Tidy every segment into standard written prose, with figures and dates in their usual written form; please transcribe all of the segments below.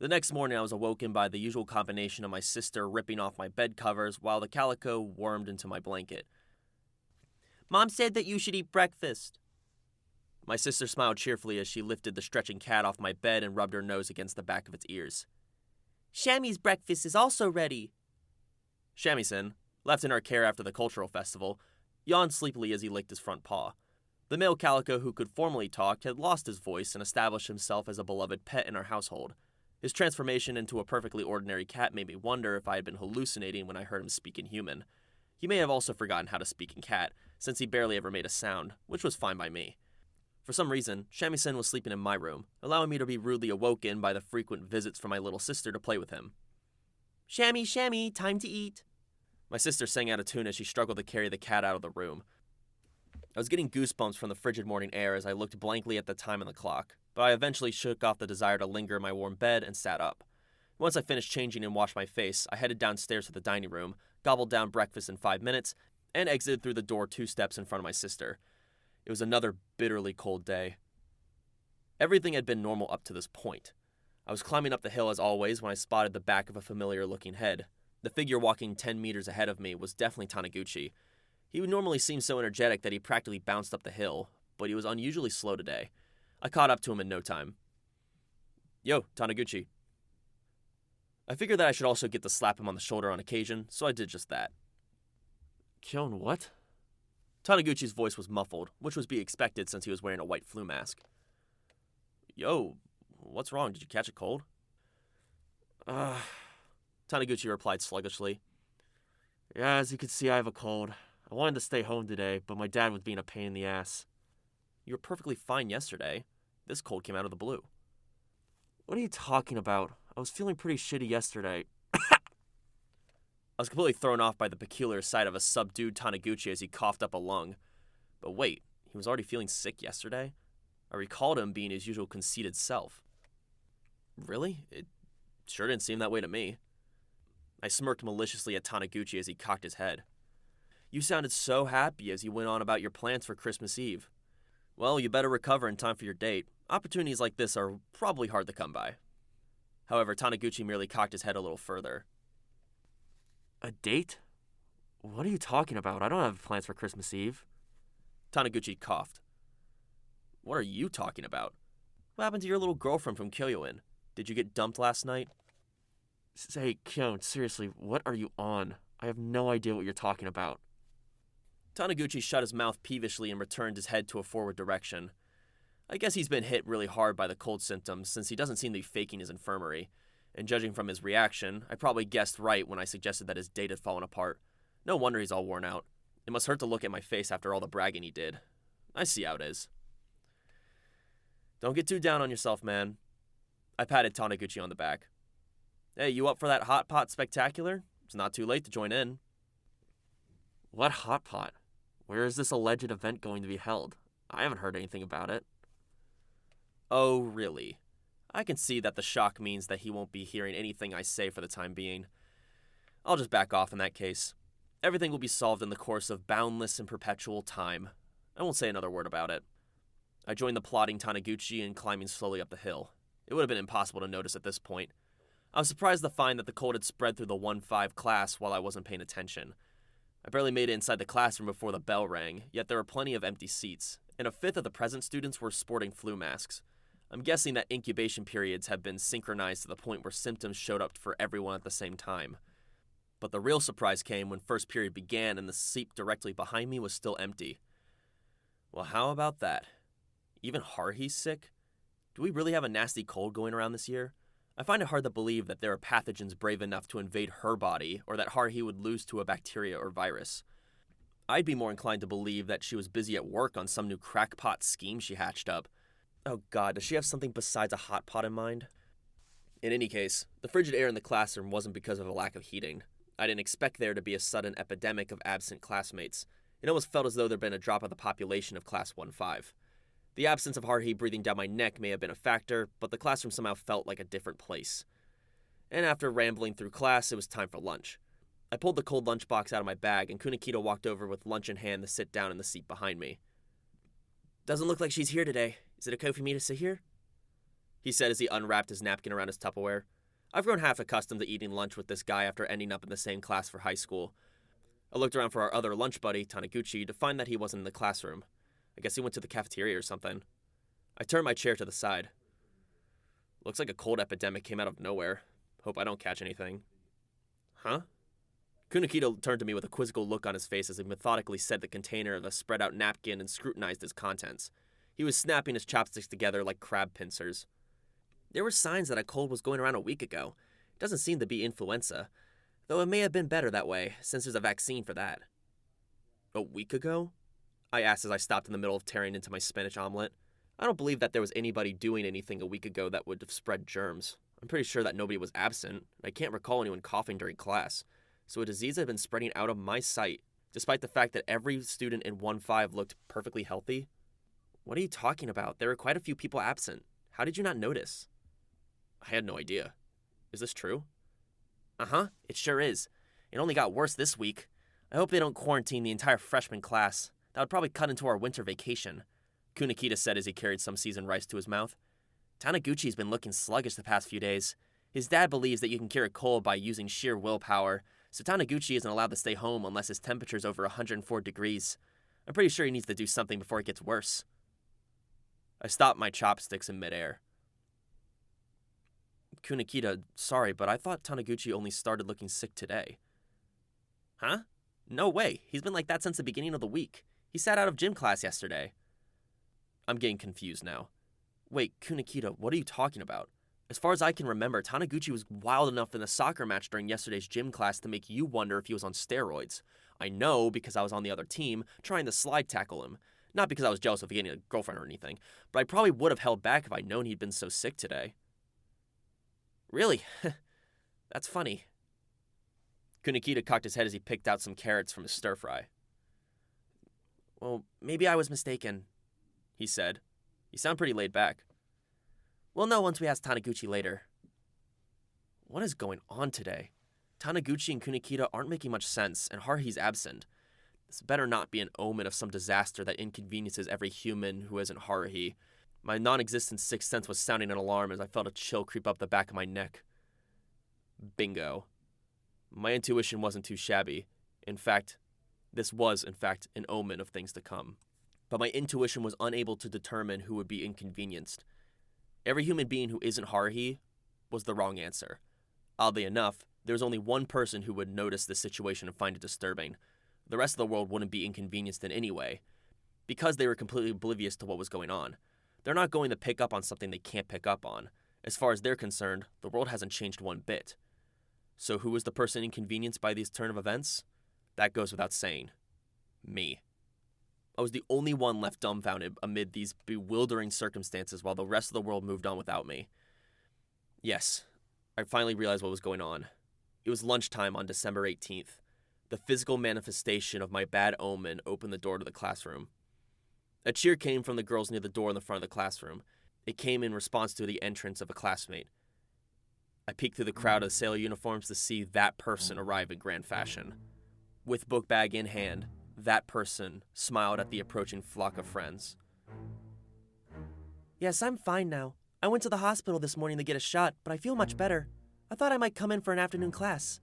The next morning I was awoken by the usual combination of my sister ripping off my bed covers while the calico wormed into my blanket. "Mom said that you should eat breakfast." My sister smiled cheerfully as she lifted the stretching cat off my bed and rubbed her nose against the back of its ears. "Shammy's breakfast is also ready." Shamisen, left in our care after the cultural festival, yawned sleepily as he licked his front paw. The male calico who could formally talk had lost his voice and established himself as a beloved pet in our household. His transformation into a perfectly ordinary cat made me wonder if I had been hallucinating when I heard him speak in human. He may have also forgotten how to speak in cat, since he barely ever made a sound, which was fine by me. For some reason, Shamisen was sleeping in my room, allowing me to be rudely awoken by the frequent visits from my little sister to play with him. "Shammy, Shammy, time to eat." My sister sang out of tune as she struggled to carry the cat out of the room. I was getting goosebumps from the frigid morning air as I looked blankly at the time on the clock, but I eventually shook off the desire to linger in my warm bed and sat up. Once I finished changing and washed my face, I headed downstairs to the dining room, gobbled down breakfast in 5 minutes, and exited through the door 2 steps in front of my sister. It was another bitterly cold day. Everything had been normal up to this point. I was climbing up the hill as always when I spotted the back of a familiar-looking head. The figure walking 10 meters ahead of me was definitely Taniguchi. He would normally seem so energetic that he practically bounced up the hill, but he was unusually slow today. I caught up to him in no time. "Yo, Taniguchi." I figured that I should also get to slap him on the shoulder on occasion, so I did just that. "Kyon, what?" Taniguchi's voice was muffled, which was to be expected since he was wearing a white flu mask. "Yo, what's wrong? Did you catch a cold?" Taniguchi replied sluggishly. "Yeah, as you can see, I have a cold. I wanted to stay home today, but my dad was being a pain in the ass." "You were perfectly fine yesterday. This cold came out of the blue." "What are you talking about? I was feeling pretty shitty yesterday." I was completely thrown off by the peculiar sight of a subdued Taniguchi as he coughed up a lung. But wait, he was already feeling sick yesterday? I recalled him being his usual conceited self. Really? It sure didn't seem that way to me. I smirked maliciously at Taniguchi as he cocked his head. "You sounded so happy as you went on about your plans for Christmas Eve. Well, you better recover in time for your date. Opportunities like this are probably hard to come by." However, Taniguchi merely cocked his head a little further. "A date? What are you talking about? I don't have plans for Christmas Eve." Taniguchi coughed. "What are you talking about? What happened to your little girlfriend from Kyoin? Did you get dumped last night?" "Say, Kyon, seriously, what are you on? I have no idea what you're talking about." Taniguchi shut his mouth peevishly and returned his head to a forward direction. I guess he's been hit really hard by the cold symptoms since he doesn't seem to be faking his infirmary. And judging from his reaction, I probably guessed right when I suggested that his date had fallen apart. No wonder he's all worn out. It must hurt to look at my face after all the bragging he did. I see how it is. "Don't get too down on yourself, man." I patted Taniguchi on the back. "Hey, you up for that hot pot spectacular? It's not too late to join in." "What hot pot? Where is this alleged event going to be held? I haven't heard anything about it." "Oh, really? I can see that the shock means that he won't be hearing anything I say for the time being. I'll just back off in that case. Everything will be solved in the course of boundless and perpetual time. I won't say another word about it." I joined the plodding Taniguchi and climbing slowly up the hill. It would have been impossible to notice at this point. I was surprised to find that the cold had spread through the 1-5 class while I wasn't paying attention. I barely made it inside the classroom before the bell rang, yet there were plenty of empty seats, and a fifth of the present students were sporting flu masks. I'm guessing that incubation periods have been synchronized to the point where symptoms showed up for everyone at the same time. But the real surprise came when first period began and the seat directly behind me was still empty. Well, how about that? Even Haruhi's sick? Do we really have a nasty cold going around this year? I find it hard to believe that there are pathogens brave enough to invade her body, or that Haruhi would lose to a bacteria or virus. I'd be more inclined to believe that she was busy at work on some new crackpot scheme she hatched up. Oh god, does she have something besides a hot pot in mind? In any case, the frigid air in the classroom wasn't because of a lack of heating. I didn't expect there to be a sudden epidemic of absent classmates. It almost felt as though there'd been a drop of the population of Class 1-5. The absence of Haruhi breathing down my neck may have been a factor, but the classroom somehow felt like a different place. And after rambling through class, it was time for lunch. I pulled the cold lunchbox out of my bag, and Kunikito walked over with lunch in hand to sit down in the seat behind me. "Doesn't look like she's here today. Is it okay for me to sit here?" he said as he unwrapped his napkin around his Tupperware. I've grown half accustomed to eating lunch with this guy after ending up in the same class for high school. I looked around for our other lunch buddy, Taniguchi, to find that he wasn't in the classroom. I guess he went to the cafeteria or something. I turned my chair to the side. Looks like a cold epidemic came out of nowhere. Hope I don't catch anything. Huh? Kunakita turned to me with a quizzical look on his face as he methodically set the container of the spread-out napkin and scrutinized its contents. He was snapping his chopsticks together like crab pincers. There were signs that a cold was going around a week ago. It doesn't seem to be influenza, though it may have been better that way, since there's a vaccine for that. A week ago? I asked as I stopped in the middle of tearing into my spinach omelet. I don't believe that there was anybody doing anything a week ago that would have spread germs. I'm pretty sure that nobody was absent, and I can't recall anyone coughing during class. So a disease had been spreading out of my sight, despite the fact that every student in 1-5 looked perfectly healthy. What are you talking about? There were quite a few people absent. How did you not notice? I had no idea. Is this true? Uh-huh, it sure is. It only got worse this week. I hope they don't quarantine the entire freshman class. That would probably cut into our winter vacation, Kunakita said as he carried some seasoned rice to his mouth. Taniguchi's been looking sluggish the past few days. His dad believes that you can cure a cold by using sheer willpower, so Taniguchi isn't allowed to stay home unless his temperature's over 104 degrees. I'm pretty sure he needs to do something before it gets worse. I stopped my chopsticks in midair. Kunakita, sorry, but I thought Taniguchi only started looking sick today. Huh? No way. He's been like that since the beginning of the week. He sat out of gym class yesterday. I'm getting confused now. Wait, Kunakita, what are you talking about? As far as I can remember, Taniguchi was wild enough in the soccer match during yesterday's gym class to make you wonder if he was on steroids. I know because I was on the other team, trying to slide tackle him. Not because I was jealous of getting a girlfriend or anything, but I probably would have held back if I'd known he'd been so sick today. Really? That's funny. Kunakita cocked his head as he picked out some carrots from his stir-fry. Well, maybe I was mistaken, he said. You sound pretty laid back. We'll know once we ask Taniguchi later. What is going on today? Taniguchi and Kunakita aren't making much sense, and Haruhi's absent. This better not be an omen of some disaster that inconveniences every human who isn't Haruhi. My non-existent sixth sense was sounding an alarm as I felt a chill creep up the back of my neck. Bingo. My intuition wasn't too shabby. This was, in fact, an omen of things to come. But my intuition was unable to determine who would be inconvenienced. Every human being who isn't Haruhi was the wrong answer. Oddly enough, there was only one person who would notice the situation and find it disturbing. The rest of the world wouldn't be inconvenienced in any way, because they were completely oblivious to what was going on. They're not going to pick up on something they can't pick up on. As far as they're concerned, the world hasn't changed one bit. So who was the person inconvenienced by these turn of events? That goes without saying. Me. I was the only one left dumbfounded amid these bewildering circumstances while the rest of the world moved on without me. Yes, I finally realized what was going on. It was lunchtime on December 18th. The physical manifestation of my bad omen opened the door to the classroom. A cheer came from the girls near the door in the front of the classroom. It came in response to the entrance of a classmate. I peeked through the crowd of sailor uniforms to see that person arrive in grand fashion. With book bag in hand, that person smiled at the approaching flock of friends. Yes, I'm fine now. I went to the hospital this morning to get a shot, but I feel much better. I thought I might come in for an afternoon class.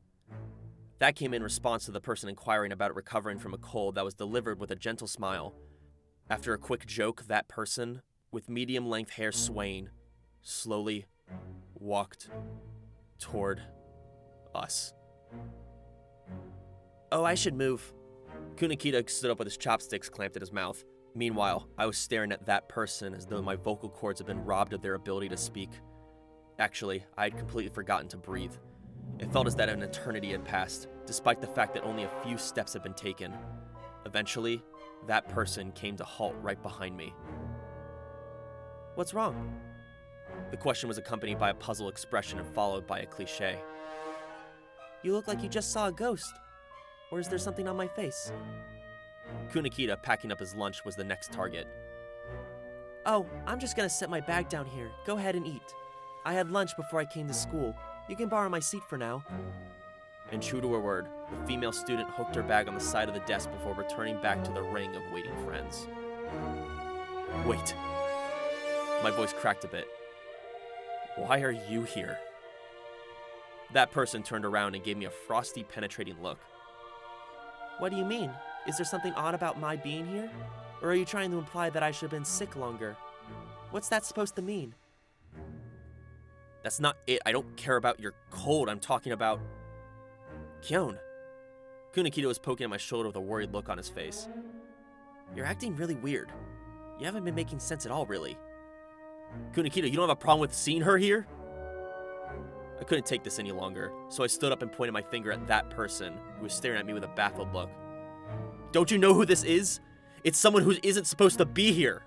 That came in response to the person inquiring about recovering from a cold that was delivered with a gentle smile. After a quick joke, that person, with medium-length hair swaying, slowly walked toward us. Oh, I should move. Kunakita stood up with his chopsticks clamped at his mouth. Meanwhile, I was staring at that person as though my vocal cords had been robbed of their ability to speak. Actually, I had completely forgotten to breathe. It felt as that an eternity had passed, despite the fact that only a few steps had been taken. Eventually, that person came to halt right behind me. What's wrong? The question was accompanied by a puzzled expression and followed by a cliché. You look like you just saw a ghost. Or is there something on my face? Kunakita, packing up his lunch, was the next target. Oh, I'm just gonna set my bag down here. Go ahead and eat. I had lunch before I came to school. You can borrow my seat for now. And true to her word, the female student hooked her bag on the side of the desk before returning back to the ring of waiting friends. Wait. My voice cracked a bit. Why are you here? That person turned around and gave me a frosty, penetrating look. What do you mean? Is there something odd about my being here? Or are you trying to imply that I should have been sick longer? What's that supposed to mean? That's not it. I don't care about your cold. I'm talking about... Kyon. Kunikita was poking at my shoulder with a worried look on his face. You're acting really weird. You haven't been making sense at all, really. Kunikita, you don't have a problem with seeing her here? I couldn't take this any longer, so I stood up and pointed my finger at that person who was staring at me with a baffled look. Don't you know who this is? It's someone who isn't supposed to be here.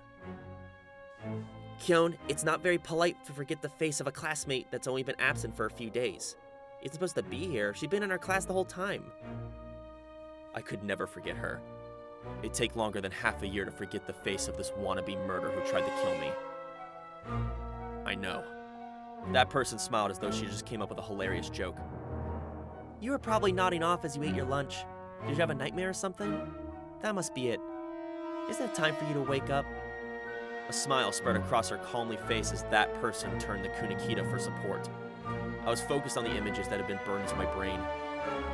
Kyon, it's not very polite to forget the face of a classmate that's only been absent for a few days. It's supposed to be here. She's been in our class the whole time. I could never forget her. It'd take longer than half a year to forget the face of this wannabe murderer who tried to kill me. I know. That person smiled as though she just came up with a hilarious joke. You were probably nodding off as you ate your lunch. Did you have a nightmare or something? That must be it. Isn't it time for you to wake up? A smile spread across her comely face as that person turned to Kunikita for support. I was focused on the images that had been burned into my brain.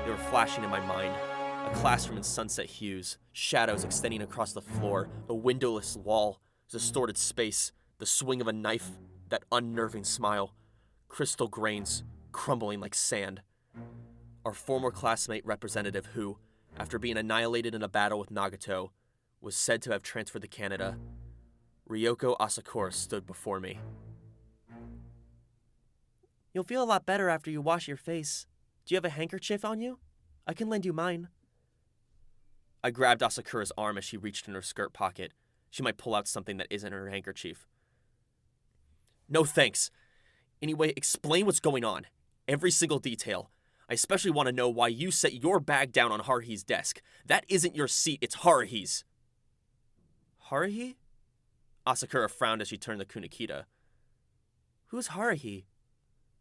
They were flashing in my mind. A classroom in sunset hues, shadows extending across the floor, a windowless wall, distorted space, the swing of a knife, that unnerving smile, crystal grains crumbling like sand. Our former classmate representative who, after being annihilated in a battle with Nagato, was said to have transferred to Canada, Ryoko Asakura stood before me. You'll feel a lot better after you wash your face. Do you have a handkerchief on you? I can lend you mine. I grabbed Asakura's arm as she reached in her skirt pocket. She might pull out something that isn't her handkerchief. No thanks. Anyway, explain what's going on. Every single detail. I especially want to know why you set your bag down on Haruhi's desk. That isn't your seat, it's Haruhi's. Haruhi? Asakura frowned as she turned to Kunikita. Who's Haruhi?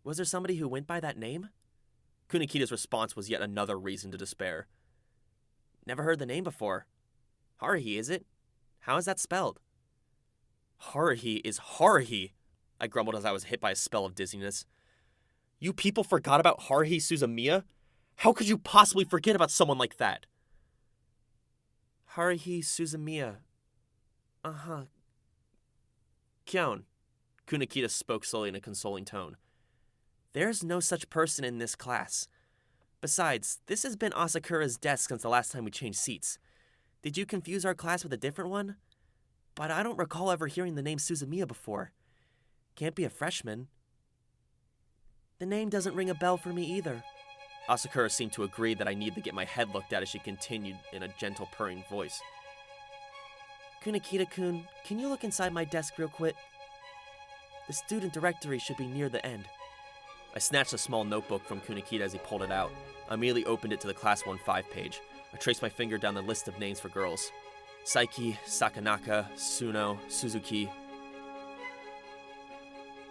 Was there somebody who went by that name? Kunikita's response was yet another reason to despair. Never heard the name before. Haruhi, is it? How is that spelled? Haruhi is Haruhi, I grumbled as I was hit by a spell of dizziness. You people forgot about Haruhi Suzumiya? How could you possibly forget about someone like that? Haruhi Suzumiya. Uh-huh. Kyon, Kunikita spoke slowly in a consoling tone. There's no such person in this class. Besides, this has been Asakura's desk since the last time we changed seats. Did you confuse our class with a different one? But I don't recall ever hearing the name Suzumiya before. Can't be a freshman. The name doesn't ring a bell for me either. Asakura seemed to agree that I needed to get my head looked at as she continued in a gentle purring voice. Kunikita-kun, can you look inside my desk real quick? The student directory should be near the end. I snatched a small notebook from Kunikita as he pulled it out. I immediately opened it to the Class 1-5 page. I traced my finger down the list of names for girls. Saiki, Sakanaka, Suno, Suzuki.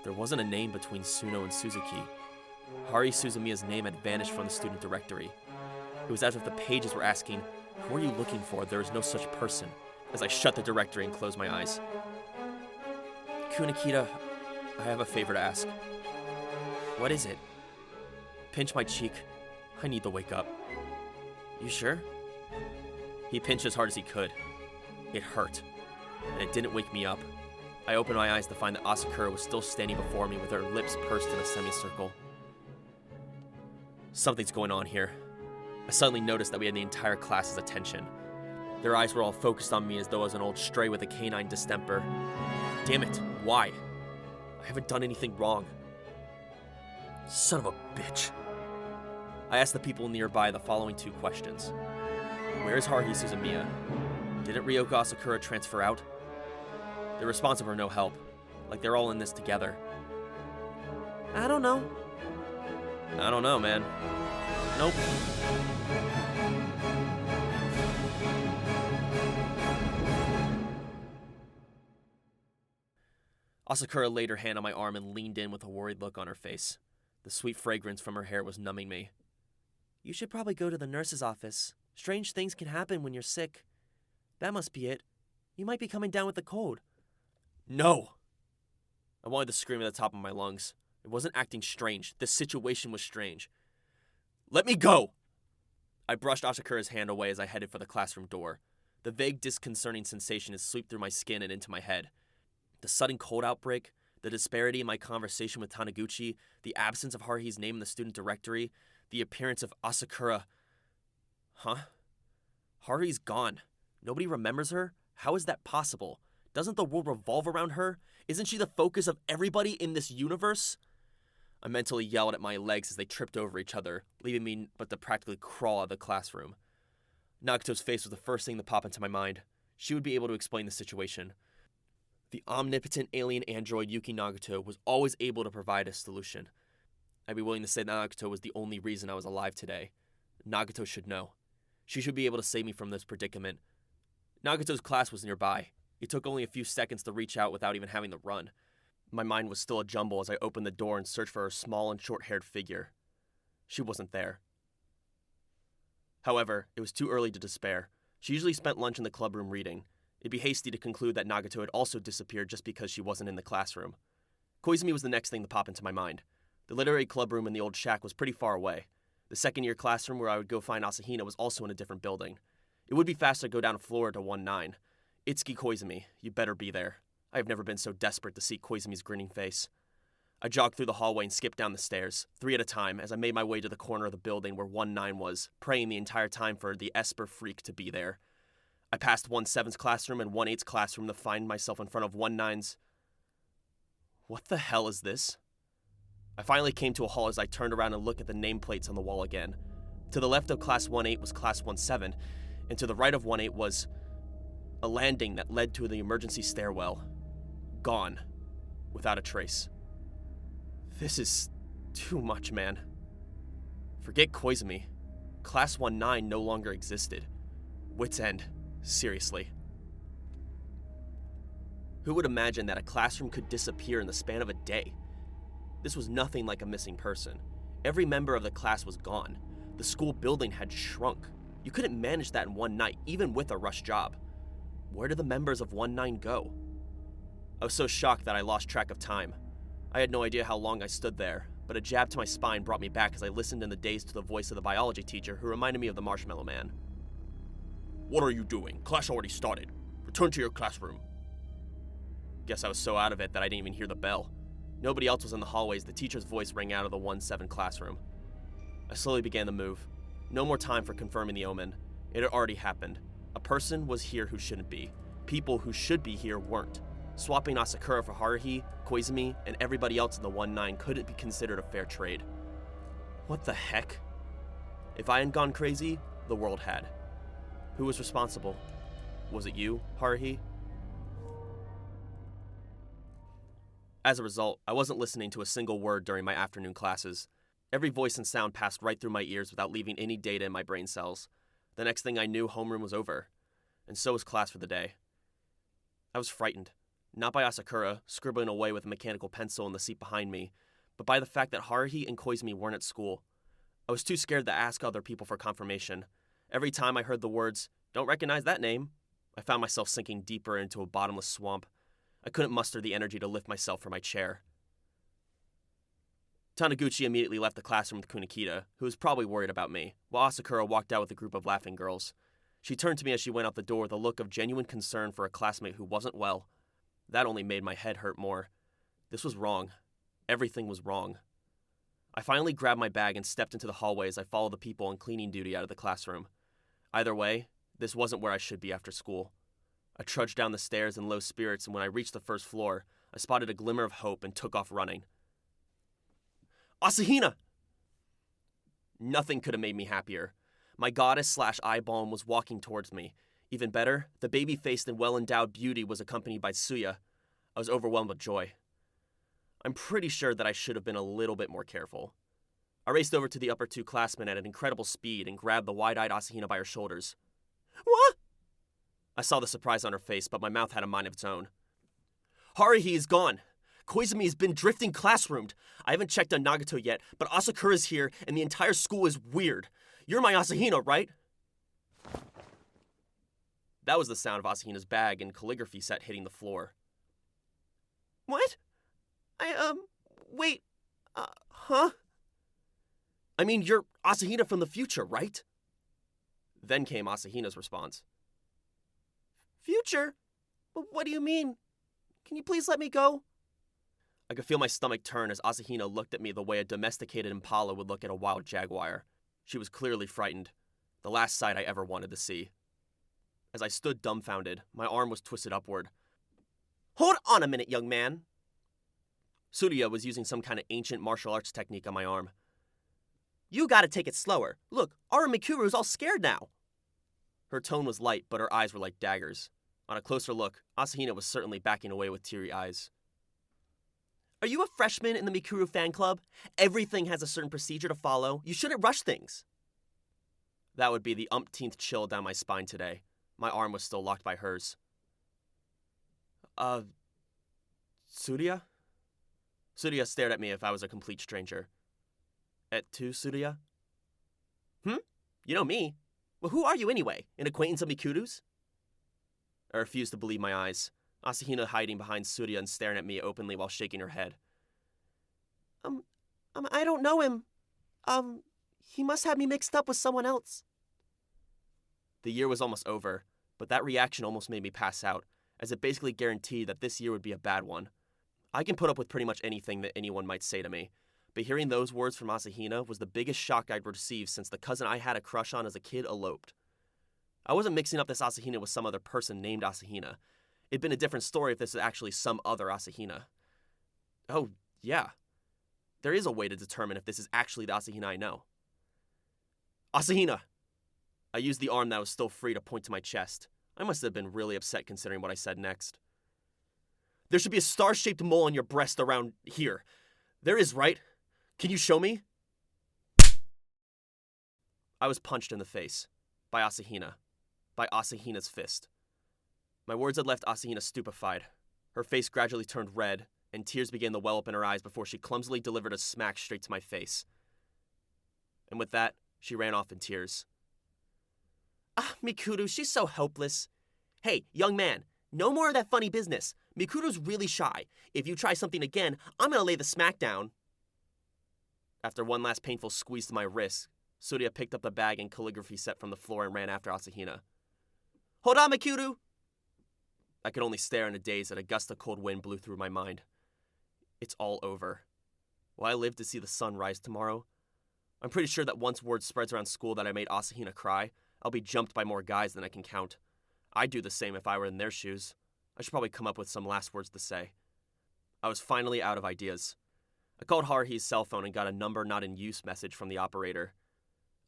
There wasn't a name between Suno and Suzuki. Haruhi Suzumiya's name had vanished from the student directory. It was as if the pages were asking, who are you looking for? There is no such person. As I shut the directory and closed my eyes. Kunikita, I have a favor to ask. What is it? Pinch my cheek. I need to wake up. You sure? He pinched as hard as he could. It hurt, and it didn't wake me up. I opened my eyes to find that Asakura was still standing before me with her lips pursed in a semicircle. Something's going on here. I suddenly noticed that we had the entire class's attention. Their eyes were all focused on me as though I was an old stray with a canine distemper. Damn it, why? I haven't done anything wrong. Son of a bitch. I asked the people nearby the following two questions. Where is Haruhi Suzumiya? Didn't Ryoko Asakura transfer out? Their responses were no help, like they're all in this together. I don't know. I don't know, man. Nope. Asakura laid her hand on my arm and leaned in with a worried look on her face. The sweet fragrance from her hair was numbing me. You should probably go to the nurse's office. Strange things can happen when you're sick. That must be it. You might be coming down with a cold. No! I wanted to scream at the top of my lungs. I wasn't acting strange. This situation was strange. Let me go! I brushed Asakura's hand away as I headed for the classroom door. The vague, disconcerting sensation had swept through my skin and into my head. The sudden cold outbreak, the disparity in my conversation with Taniguchi, the absence of Haruhi's name in the student directory, the appearance of Asakura. Huh? Haruhi's gone. Nobody remembers her? How is that possible? Doesn't the world revolve around her? Isn't she the focus of everybody in this universe? I mentally yelled at my legs as they tripped over each other, leaving me but to practically crawl out of the classroom. Nagato's face was the first thing that popped into my mind. She would be able to explain the situation. The omnipotent alien android Yuki Nagato was always able to provide a solution. I'd be willing to say that Nagato was the only reason I was alive today. Nagato should know. She should be able to save me from this predicament. Nagato's class was nearby. It took only a few seconds to reach out without even having to run. My mind was still a jumble as I opened the door and searched for her small and short-haired figure. She wasn't there. However, it was too early to despair. She usually spent lunch in the clubroom reading. It'd be hasty to conclude that Nagato had also disappeared just because she wasn't in the classroom. Koizumi was the next thing to pop into my mind. The literary clubroom in the old shack was pretty far away. The second-year classroom where I would go find Asahina was also in a different building. It would be faster to go down a floor to 1-9. Itsuki Koizumi, you better be there. I have never been so desperate to see Koizumi's grinning face. I jogged through the hallway and skipped down the stairs, 3 at a time, as I made my way to the corner of the building where 1-9 was, praying the entire time for the Esper freak to be there. I passed 1-7's classroom and 1-8's classroom to find myself in front of 1-9's... What the hell is this? I finally came to a hall as I turned around and looked at the nameplates on the wall again. To the left of Class 1-8 was Class 1-7, and to the right of 1-8 was... a landing that led to the emergency stairwell. Gone. Without a trace. This is too much, man. Forget Koizumi. Class 1-9 no longer existed. Wit's end. Seriously. Who would imagine that a classroom could disappear in the span of a day? This was nothing like a missing person. Every member of the class was gone. The school building had shrunk. You couldn't manage that in one night, even with a rush job. Where did the members of 1-9 go? I was so shocked that I lost track of time. I had no idea how long I stood there, but a jab to my spine brought me back as I listened in the daze to the voice of the biology teacher who reminded me of the Marshmallow Man. What are you doing? Class already started. Return to your classroom. Guess I was so out of it that I didn't even hear the bell. Nobody else was in the hallways. The teacher's voice rang out of the 1-7 classroom. I slowly began to move. No more time for confirming the omen. It had already happened. A person was here who shouldn't be. People who should be here weren't. Swapping Asakura for Haruhi, Koizumi, and everybody else in the 1-9 couldn't be considered a fair trade. What the heck? If I hadn't gone crazy, the world had. Who was responsible? Was it you, Haruhi? As a result, I wasn't listening to a single word during my afternoon classes. Every voice and sound passed right through my ears without leaving any data in my brain cells. The next thing I knew, homeroom was over. And so was class for the day. I was frightened. Not by Asakura, scribbling away with a mechanical pencil in the seat behind me, but by the fact that Haruhi and Koizumi weren't at school. I was too scared to ask other people for confirmation. Every time I heard the words, "Don't recognize that name," I found myself sinking deeper into a bottomless swamp. I couldn't muster the energy to lift myself from my chair. Taniguchi immediately left the classroom with Kunikita, who was probably worried about me, while Asakura walked out with a group of laughing girls. She turned to me as she went out the door with a look of genuine concern for a classmate who wasn't well. That only made my head hurt more. This was wrong. Everything was wrong. I finally grabbed my bag and stepped into the hallway as I followed the people on cleaning duty out of the classroom. Either way, this wasn't where I should be after school. I trudged down the stairs in low spirits, and when I reached the first floor, I spotted a glimmer of hope and took off running. Asahina! Nothing could have made me happier. My goddess/eyeball was walking towards me. Even better, the baby-faced and well-endowed beauty was accompanied by Tsuya. I was overwhelmed with joy. I'm pretty sure that I should have been a little bit more careful. I raced over to the upper two classmen at an incredible speed and grabbed the wide-eyed Asahina by her shoulders. What? I saw the surprise on her face, but my mouth had a mind of its own. Haruhi is gone. Koizumi has been drifting classroomed. I haven't checked on Nagato yet, but Asakura's here and the entire school is weird. You're my Asahina, right? That was the sound of Asahina's bag and calligraphy set hitting the floor. What? Wait, Huh? I mean, you're Asahina from the future, right? Then came Asahina's response. Future? What do you mean? Can you please let me go? I could feel my stomach turn as Asahina looked at me the way a domesticated impala would look at a wild jaguar. She was clearly frightened, the last sight I ever wanted to see. As I stood dumbfounded, my arm was twisted upward. Hold on a minute, young man. Surya was using some kind of ancient martial arts technique on my arm. You gotta take it slower. Look, our Mikuru's all scared now. Her tone was light, but her eyes were like daggers. On a closer look, Asahina was certainly backing away with teary eyes. Are you a freshman in the Mikuru fan club? Everything has a certain procedure to follow. You shouldn't rush things. That would be the umpteenth chill down my spine today. My arm was still locked by hers. Surya? Surya stared at me if I was a complete stranger. Et tu, Surya? You know me. Well, who are you anyway? An acquaintance of Mikuru's? I refused to believe my eyes. Asahina hiding behind Surya and staring at me openly while shaking her head. I don't know him. He must have me mixed up with someone else. The year was almost over, but that reaction almost made me pass out, as it basically guaranteed that this year would be a bad one. I can put up with pretty much anything that anyone might say to me, but hearing those words from Asahina was the biggest shock I'd received since the cousin I had a crush on as a kid eloped. I wasn't mixing up this Asahina with some other person named Asahina. It'd been a different story if this was actually some other Asahina. Oh, yeah. There is a way to determine if this is actually the Asahina I know. Asahina! I used the arm that was still free to point to my chest. I must have been really upset considering what I said next. There should be a star-shaped mole on your breast around here. There is, right? Can you show me? I was punched in the face. By Asahina. By Asahina's fist. My words had left Asahina stupefied. Her face gradually turned red, and tears began to well up in her eyes before she clumsily delivered a smack straight to my face. And with that, she ran off in tears. Mikuru, she's so helpless. Hey, young man, no more of that funny business. Mikuru's really shy. If you try something again, I'm gonna lay the smack down. After one last painful squeeze to my wrist, Surya picked up the bag and calligraphy set from the floor and ran after Asahina. Hold on, Mikuru! I could only stare in a daze as a gust of cold wind blew through my mind. It's all over. Will I live to see the sun rise tomorrow? I'm pretty sure that once word spreads around school that I made Asahina cry, I'll be jumped by more guys than I can count. I'd do the same if I were in their shoes. I should probably come up with some last words to say. I was finally out of ideas. I called Haruhi's cell phone and got a number not in use message from the operator.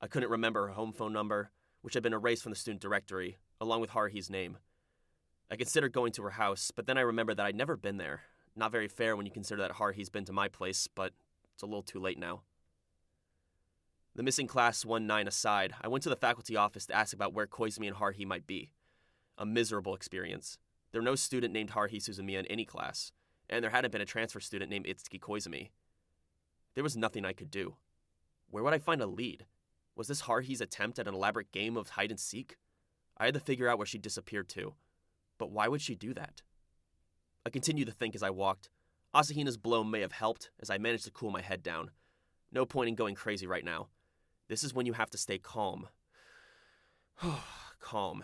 I couldn't remember her home phone number, which had been erased from the student directory, along with Haruhi's name. I considered going to her house, but then I remembered that I'd never been there. Not very fair when you consider that Haruhi's been to my place, but it's a little too late now. The missing class 1-9 aside, I went to the faculty office to ask about where Koizumi and Haruhi might be. A miserable experience. There were no student named Haruhi Suzumiya in any class, and there hadn't been a transfer student named Itsuki Koizumi. There was nothing I could do. Where would I find a lead? Was this Haruhi's attempt at an elaborate game of hide-and-seek? I had to figure out where she disappeared to. But why would she do that? I continued to think as I walked. Asahina's blow may have helped, as I managed to cool my head down. No point in going crazy right now. This is when you have to stay calm. Calm.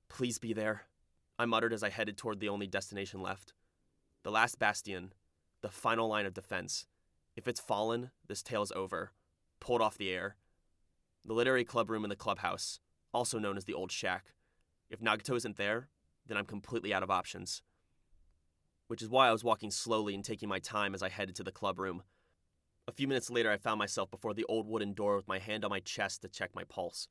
Please be there, I muttered as I headed toward the only destination left. The last bastion, the final line of defense. If it's fallen, this tale is over. Pulled off the air. The literary club room in the clubhouse, also known as the Old Shack. If Nagato isn't there, then I'm completely out of options. Which is why I was walking slowly and taking my time as I headed to the club room. A few minutes later, I found myself before the old wooden door with my hand on my chest to check my pulse.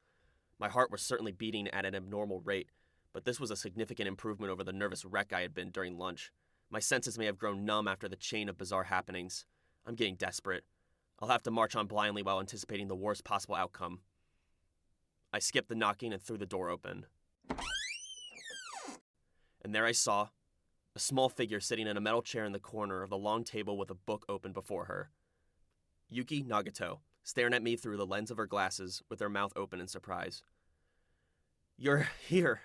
My heart was certainly beating at an abnormal rate, but this was a significant improvement over the nervous wreck I had been during lunch. My senses may have grown numb after the chain of bizarre happenings. I'm getting desperate. I'll have to march on blindly while anticipating the worst possible outcome. I skipped the knocking and threw the door open. And there I saw a small figure sitting in a metal chair in the corner of the long table with a book open before her. Yuki Nagato, staring at me through the lens of her glasses with her mouth open in surprise. You're here.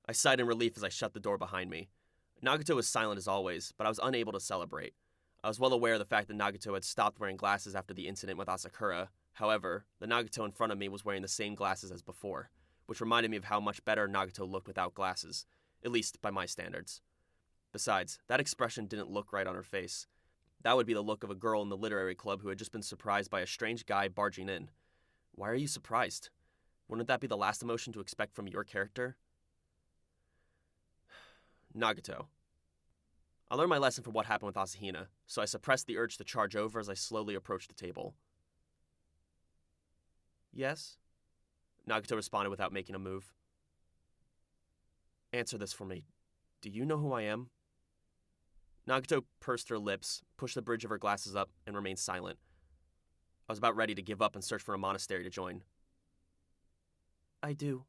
I sighed in relief as I shut the door behind me. Nagato was silent as always, but I was unable to celebrate. I was well aware of the fact that Nagato had stopped wearing glasses after the incident with Asakura. However, the Nagato in front of me was wearing the same glasses as before, which reminded me of how much better Nagato looked without glasses, at least by my standards. Besides, that expression didn't look right on her face. That would be the look of a girl in the literary club who had just been surprised by a strange guy barging in. Why are you surprised? Wouldn't that be the last emotion to expect from your character? Nagato. I learned my lesson from what happened with Asahina, so I suppressed the urge to charge over as I slowly approached the table. Yes? Nagato responded without making a move. Answer this for me. Do you know who I am? Nagato pursed her lips, pushed the bridge of her glasses up, and remained silent. I was about ready to give up and search for a monastery to join. I do.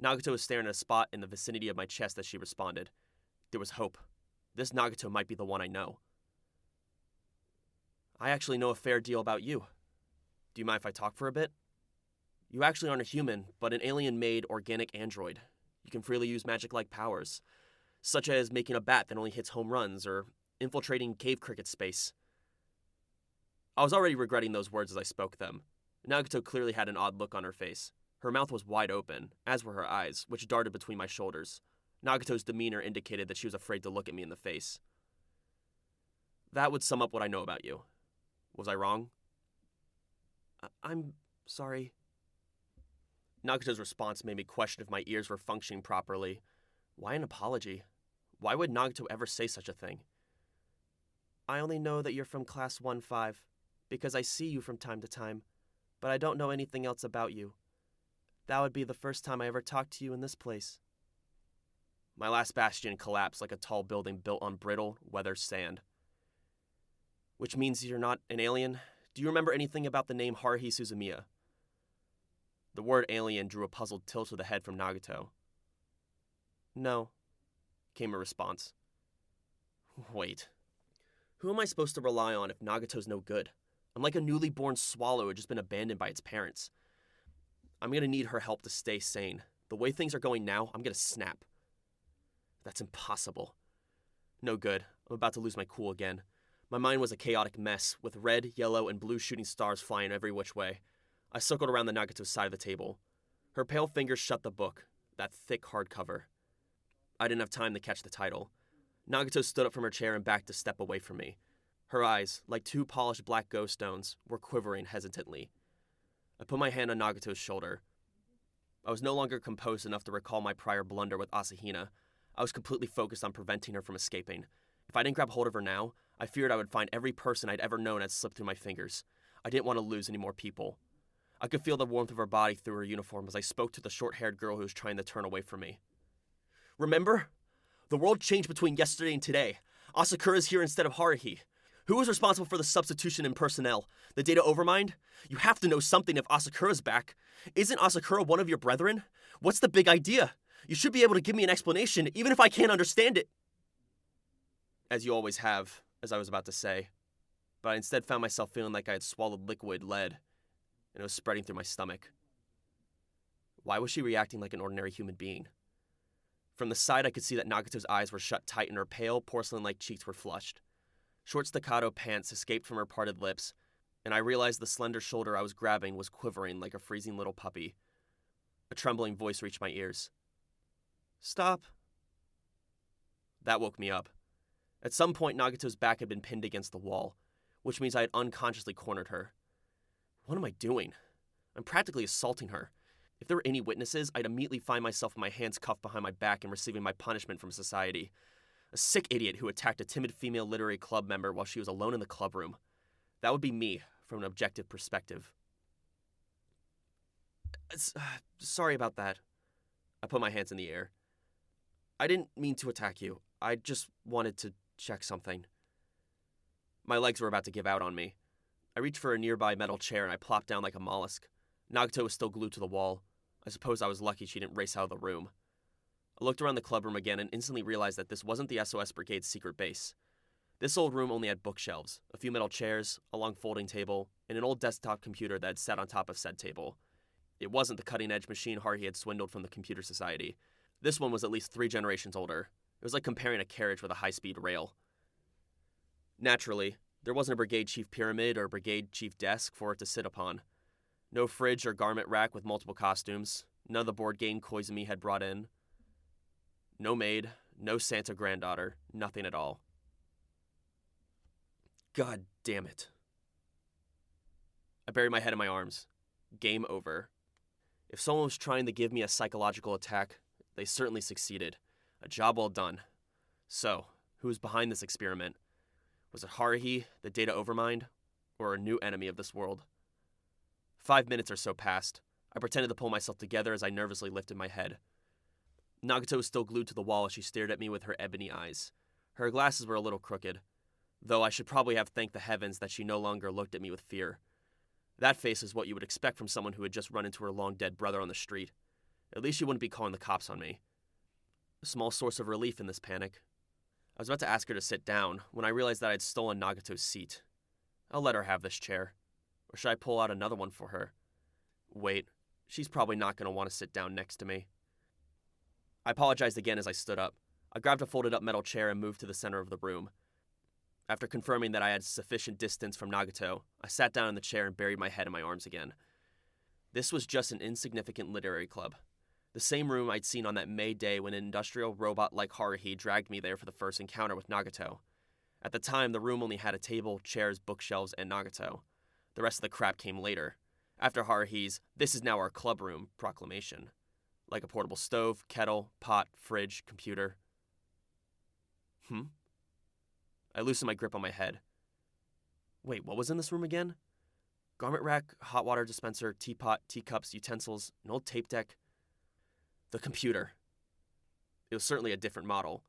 Nagato was staring at a spot in the vicinity of my chest as she responded. There was hope. This Nagato might be the one I know. I actually know a fair deal about you. Do you mind if I talk for a bit? You actually aren't a human, but an alien-made organic android. You can freely use magic-like powers, such as making a bat that only hits home runs or infiltrating cave cricket space. I was already regretting those words as I spoke them. Nagato clearly had an odd look on her face. Her mouth was wide open, as were her eyes, which darted between my shoulders. Nagato's demeanor indicated that she was afraid to look at me in the face. That would sum up what I know about you. Was I wrong? I'm sorry. Nagato's response made me question if my ears were functioning properly. Why an apology? Why would Nagato ever say such a thing? I only know that you're from Class 1-5, because I see you from time to time, but I don't know anything else about you. That would be the first time I ever talked to you in this place. My last bastion collapsed like a tall building built on brittle, weathered sand. Which means you're not an alien? Do you remember anything about the name Haruhi Suzumiya? The word alien drew a puzzled tilt of the head from Nagato. No, came a response. Wait. Who am I supposed to rely on if Nagato's no good? I'm like a newly born swallow who had just been abandoned by its parents. I'm gonna need her help to stay sane. The way things are going now, I'm gonna snap. That's impossible. No good. I'm about to lose my cool again. My mind was a chaotic mess, with red, yellow, and blue shooting stars flying every which way. I circled around the Nagato side of the table. Her pale fingers shut the book, that thick hardcover. I didn't have time to catch the title. Nagato stood up from her chair and backed a step away from me. Her eyes, like two polished black ghost stones, were quivering hesitantly. I put my hand on Nagato's shoulder. I was no longer composed enough to recall my prior blunder with Asahina. I was completely focused on preventing her from escaping. If I didn't grab hold of her now, I feared I would find every person I'd ever known had slipped through my fingers. I didn't want to lose any more people. I could feel the warmth of her body through her uniform as I spoke to the short-haired girl who was trying to turn away from me. Remember? The world changed between yesterday and today. Asakura's here instead of Haruhi. Who was responsible for the substitution in personnel? The data overmind? You have to know something if Asakura's back. Isn't Asakura one of your brethren? What's the big idea? You should be able to give me an explanation, even if I can't understand it. As you always have, as I was about to say. But I instead found myself feeling like I had swallowed liquid lead, and it was spreading through my stomach. Why was she reacting like an ordinary human being? From the side, I could see that Nagato's eyes were shut tight and her pale, porcelain-like cheeks were flushed. Short staccato pants escaped from her parted lips, and I realized the slender shoulder I was grabbing was quivering like a freezing little puppy. A trembling voice reached my ears. Stop. That woke me up. At some point, Nagato's back had been pinned against the wall, which means I had unconsciously cornered her. What am I doing? I'm practically assaulting her. If there were any witnesses, I'd immediately find myself with my hands cuffed behind my back and receiving my punishment from society. A sick idiot who attacked a timid female literary club member while she was alone in the clubroom. That would be me, from an objective perspective. Sorry about that. I put my hands in the air. I didn't mean to attack you. I just wanted to check something. My legs were about to give out on me. I reached for a nearby metal chair and I plopped down like a mollusk. Nagato was still glued to the wall. I suppose I was lucky she didn't race out of the room. I looked around the clubroom again and instantly realized that this wasn't the SOS Brigade's secret base. This old room only had bookshelves, a few metal chairs, a long folding table, and an old desktop computer that had sat on top of said table. It wasn't the cutting-edge machine Haruhi had swindled from the Computer Society. This one was at least 3 generations older. It was like comparing a carriage with a high-speed rail. Naturally, there wasn't a brigade chief pyramid or brigade chief desk for it to sit upon. No fridge or garment rack with multiple costumes, none of the board game Koizumi had brought in. No maid, no Santa granddaughter, nothing at all. God damn it. I buried my head in my arms. Game over. If someone was trying to give me a psychological attack, they certainly succeeded. A job well done. So, who was behind this experiment? Was it Haruhi, the data overmind, or a new enemy of this world? 5 minutes or so passed. I pretended to pull myself together as I nervously lifted my head. Nagato was still glued to the wall as she stared at me with her ebony eyes. Her glasses were a little crooked, though I should probably have thanked the heavens that she no longer looked at me with fear. That face is what you would expect from someone who had just run into her long-dead brother on the street. At least she wouldn't be calling the cops on me. A small source of relief in this panic. I was about to ask her to sit down when I realized that I had stolen Nagato's seat. I'll let her have this chair. Or should I pull out another one for her? Wait, she's probably not going to want to sit down next to me. I apologized again as I stood up. I grabbed a folded-up metal chair and moved to the center of the room. After confirming that I had sufficient distance from Nagato, I sat down in the chair and buried my head in my arms again. This was just an insignificant literary club. The same room I'd seen on that May day when an industrial robot like Haruhi dragged me there for the first encounter with Nagato. At the time, the room only had a table, chairs, bookshelves, and Nagato. The rest of the crap came later, after Haruhi's "This is now our club room" proclamation. Like a portable stove, kettle, pot, fridge, computer. I loosened my grip on my head. Wait, what was in this room again? Garment rack, hot water dispenser, teapot, teacups, utensils, an old tape deck. The computer. It was certainly a different model.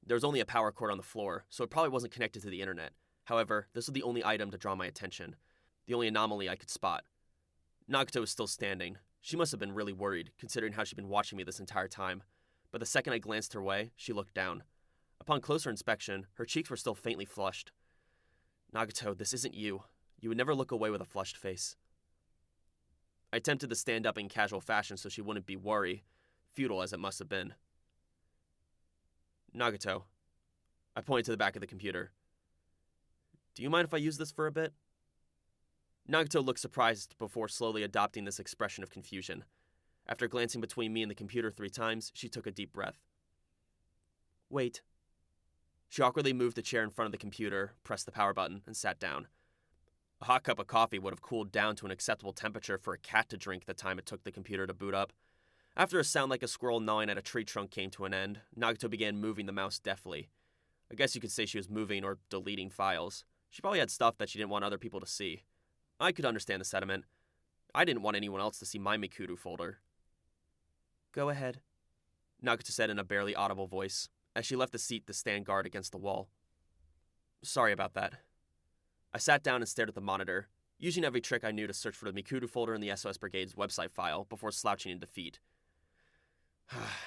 There was only a power cord on the floor, so it probably wasn't connected to the internet. However, this was the only item to draw my attention. The only anomaly I could spot. Nagato was still standing. She must have been really worried, considering how she'd been watching me this entire time. But the second I glanced her way, she looked down. Upon closer inspection, her cheeks were still faintly flushed. Nagato, this isn't you. You would never look away with a flushed face. I attempted to stand up in casual fashion so she wouldn't be worried, futile as it must have been. Nagato. I pointed to the back of the computer. Do you mind if I use this for a bit? Nagato looked surprised before slowly adopting this expression of confusion. After glancing between me and the computer 3 times, she took a deep breath. Wait. She awkwardly moved the chair in front of the computer, pressed the power button, and sat down. A hot cup of coffee would have cooled down to an acceptable temperature for a cat to drink the time it took the computer to boot up. After a sound like a squirrel gnawing at a tree trunk came to an end, Nagato began moving the mouse deftly. I guess you could say she was moving or deleting files. She probably had stuff that she didn't want other people to see. I could understand the sentiment. I didn't want anyone else to see my Mikuru folder. Go ahead, Nagato said in a barely audible voice, as she left the seat to stand guard against the wall. Sorry about that. I sat down and stared at the monitor, using every trick I knew to search for the Mikuru folder in the SOS Brigade's website file before slouching in defeat.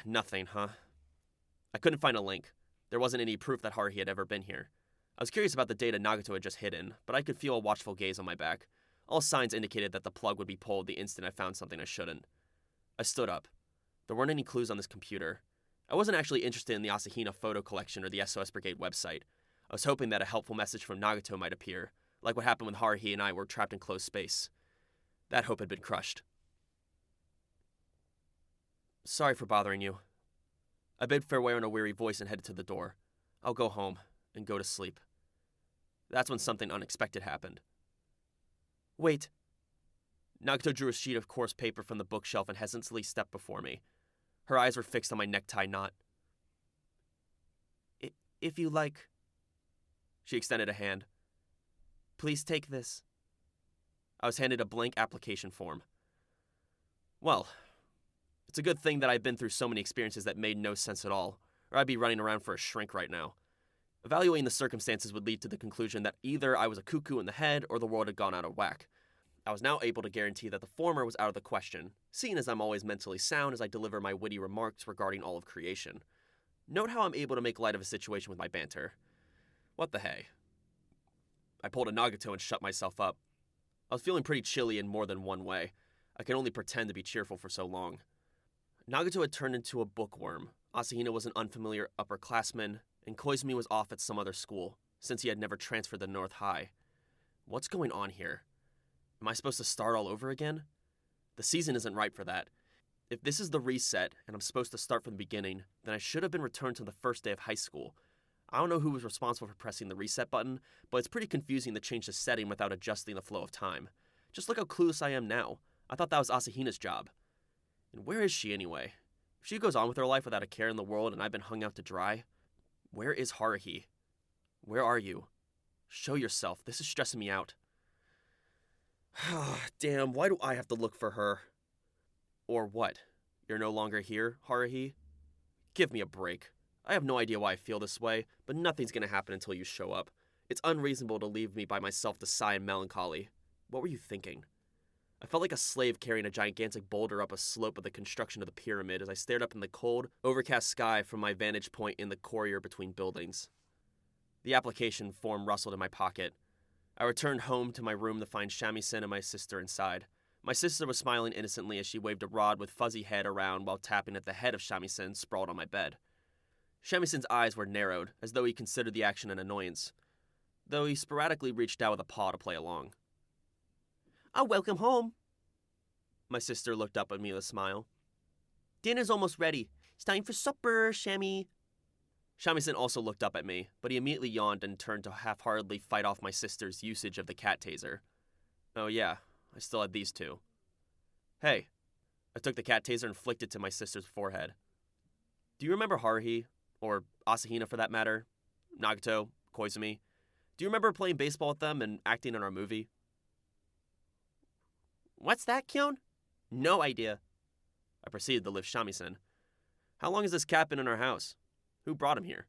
Nothing, huh? I couldn't find a link. There wasn't any proof that Haruhi had ever been here. I was curious about the data Nagato had just hidden, but I could feel a watchful gaze on my back. All signs indicated that the plug would be pulled the instant I found something I shouldn't. I stood up. There weren't any clues on this computer. I wasn't actually interested in the Asahina photo collection or the SOS Brigade website. I was hoping that a helpful message from Nagato might appear, like what happened when Haruhi and I were trapped in closed space. That hope had been crushed. Sorry for bothering you. I bid farewell in a weary voice and headed to the door. I'll go home and go to sleep. That's when something unexpected happened. Wait. Nagato drew a sheet of coarse paper from the bookshelf and hesitantly stepped before me. Her eyes were fixed on my necktie knot. If you like... She extended a hand. Please take this. I was handed a blank application form. Well, it's a good thing that I've been through so many experiences that made no sense at all, or I'd be running around for a shrink right now. Evaluating the circumstances would lead to the conclusion that either I was a cuckoo in the head or the world had gone out of whack. I was now able to guarantee that the former was out of the question, seeing as I'm always mentally sound as I deliver my witty remarks regarding all of creation. Note how I'm able to make light of a situation with my banter. What the hey? I pulled a Nagato and shut myself up. I was feeling pretty chilly in more than one way. I could only pretend to be cheerful for so long. Nagato had turned into a bookworm. Asahina was an unfamiliar upperclassman, and Koizumi was off at some other school. since he had never transferred to North High. What's going on here? Am I supposed to start all over again? The season isn't right for that. If this is the reset and I'm supposed to start from the beginning, then I should have been returned to the first day of high school. I don't know who was responsible for pressing the reset button, but it's pretty confusing to change the setting without adjusting the flow of time. Just look how clueless I am now. I thought that was Asahina's job. And where is she anyway? If she goes on with her life without a care in the world and I've been hung out to dry, where is Haruhi? Where are you? Show yourself. This is stressing me out. Damn, why do I have to look for her? Or what? You're no longer here, Haruhi? Give me a break. I have no idea why I feel this way, but nothing's gonna happen until you show up. It's unreasonable to leave me by myself to sigh in melancholy. What were you thinking? I felt like a slave carrying a gigantic boulder up a slope of the construction of the pyramid as I stared up in the cold, overcast sky from my vantage point in the corridor between buildings. The application form rustled in my pocket. I returned home to my room to find Shamisen and my sister inside. My sister was smiling innocently as she waved a rod with fuzzy head around while tapping at the head of Shamisen sprawled on my bed. Shamisen's eyes were narrowed, as though he considered the action an annoyance, though he sporadically reached out with a paw to play along. "Oh, welcome home." My sister looked up at me with a smile. "Dinner's almost ready. It's time for supper, Shammy." Shamisen also looked up at me, but he immediately yawned and turned to half-heartedly fight off my sister's usage of the cat taser. Oh yeah, I still had these two. "Hey." I took the cat taser and flicked it to my sister's forehead. "Do you remember Haruhi? Or Asahina for that matter? Nagato? Koizumi? Do you remember playing baseball with them and acting in our movie?" "What's that, Kyon?" "No idea." I proceeded to lift Shamisen. "How long has this cat been in our house? Who brought him here?"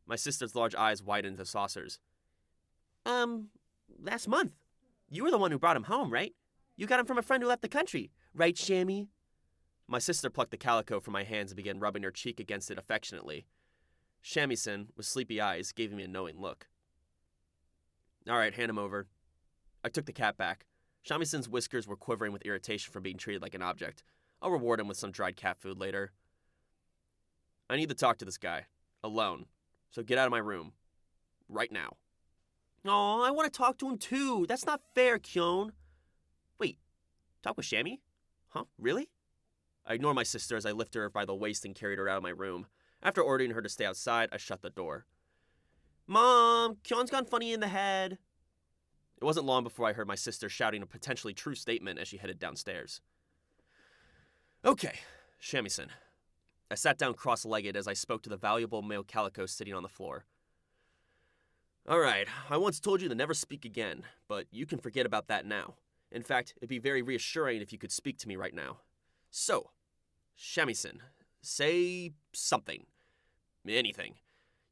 My sister's large eyes widened to saucers. Last month. You were the one who brought him home, right? You got him from a friend who left the country, right, Shammy?" My sister plucked the calico from my hands and began rubbing her cheek against it affectionately. Shamisen, with sleepy eyes, gave me a knowing look. "All right, hand him over." I took the cat back. Shamisen's whiskers were quivering with irritation from being treated like an object. I'll reward him with some dried cat food later. "I need to talk to this guy. Alone. So get out of my room. Right now." "Aw, I want to talk to him too. That's not fair, Kyon." "Wait, talk with Shammy? Huh, really?" I ignored my sister as I lifted her by the waist and carried her out of my room. After ordering her to stay outside, I shut the door. "Mom, Kyon's gone funny in the head." It wasn't long before I heard my sister shouting a potentially true statement as she headed downstairs. "Okay, Shamisen." I sat down cross-legged as I spoke to the valuable male calico sitting on the floor. "All right, I once told you to never speak again, but you can forget about that now. In fact, it'd be very reassuring if you could speak to me right now. So, Shamisen, say something. Anything.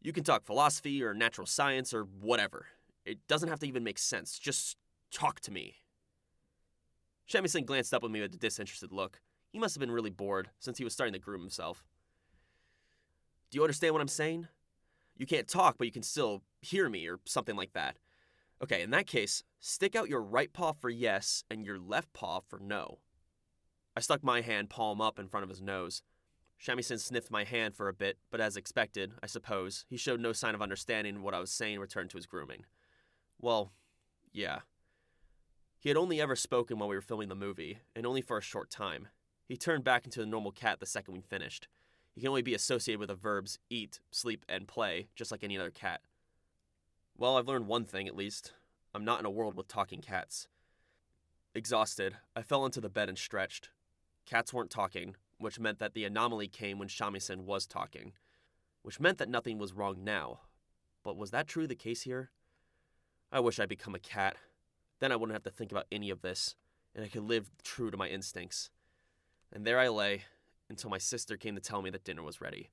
You can talk philosophy or natural science or whatever. It doesn't have to even make sense. Just talk to me." Shamisen glanced up at me with a disinterested look. He must have been really bored, since he was starting to groom himself. "Do you understand what I'm saying? You can't talk, but you can still hear me, or something like that. Okay, in that case, stick out your right paw for yes, and your left paw for no." I stuck my hand palm up in front of his nose. Shamisen sniffed my hand for a bit, but as expected, I suppose, he showed no sign of understanding what I was saying and returned to his grooming. Well, yeah. He had only ever spoken while we were filming the movie, and only for a short time. He turned back into the normal cat the second we finished. He can only be associated with the verbs eat, sleep, and play, just like any other cat. Well, I've learned one thing at least. I'm not in a world with talking cats. Exhausted, I fell into the bed and stretched. Cats weren't talking, which meant that the anomaly came when Shamisen was talking, which meant that nothing was wrong now. But was that truly the case here? I wish I'd become a cat. Then I wouldn't have to think about any of this, and I could live true to my instincts. And there I lay, until my sister came to tell me that dinner was ready.